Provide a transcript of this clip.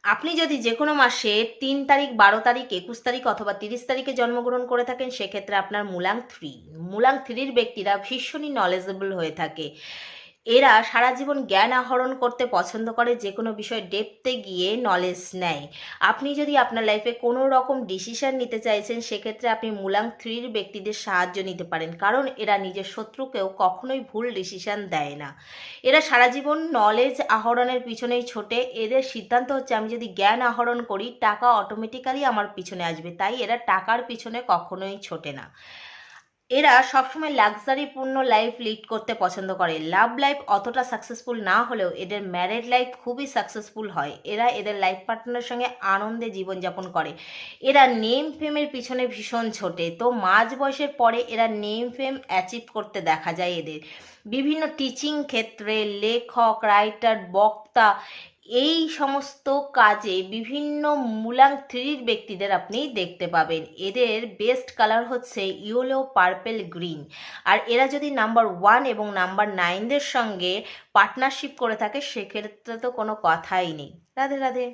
আপনি যদি যে কোনো মাসে ৩ তারিখ, ১২ তারিখ, ২১ তারিখ অথবা ৩০ তারিখে জন্মগ্রহণ করে থাকেন, সেক্ষেত্রে আপনার মূলাং 3 ব্যক্তিরা ভীষণই নলেজেবল হয়ে থাকে। এরা সারা জীবন জ্ঞান আহরণ করতে পছন্দ করে, যে কোনো বিষয়ে ডেপথে গিয়ে নলেজ নেয়। আপনি যদি আপনার লাইফে কোনো রকম ডিসিশন নিতে চাইছেন, সেক্ষেত্রে আপনি মূলাং 3 ব্যক্তিদের সাহায্য নিতে পারেন, কারণ এরা নিজের শত্রুকেও কখনোই ভুল ডিসিশন দেয় না। এরা সারা জীবন নলেজ আহরণের পিছনেই ছোটে। এদের সিদ্ধান্ত হচ্ছে, আমি যদি জ্ঞান আহরণ করি, টাকা অটোমেটিক্যালি আমার পিছনে আসবে। তাই এরা টাকার পিছনে কখনোই ছোটে না। এরা সবসময় লাক্সারিপূর্ণ লাইফ লিড করতে পছন্দ করে। লাভ লাইফ অতটা সাকসেসফুল না হলেও এদের ম্যারেড লাইফ খুবই সাকসেসফুল হয়। এরা এদের লাইফ পার্টনারের সঙ্গে আনন্দে জীবনযাপন করে। এরা নেম ফেমের পিছনে ভীষণ ছোটে, তো মাঝ বয়সের পরে এরা নেম ফেম অ্যাচিভ করতে দেখা যায় এদের। বিভিন্ন টিচিং ক্ষেত্রে লেখক, রাইটার, বক্তা, এই সমস্ত কাজে বিভিন্ন মূলাং 3 ব্যক্তিদের আপনি দেখতে পাবেন। এদের বেস্ট কালার হচ্ছে ইয়েলো, পার্পেল, গ্রিন। আর এরা যদি নাম্বার 1 এবং নাম্বার 9দের সঙ্গে পার্টনারশিপ করে থাকে, সেক্ষেত্রে তো কোনো কথাই নেই। রাধে রাধে।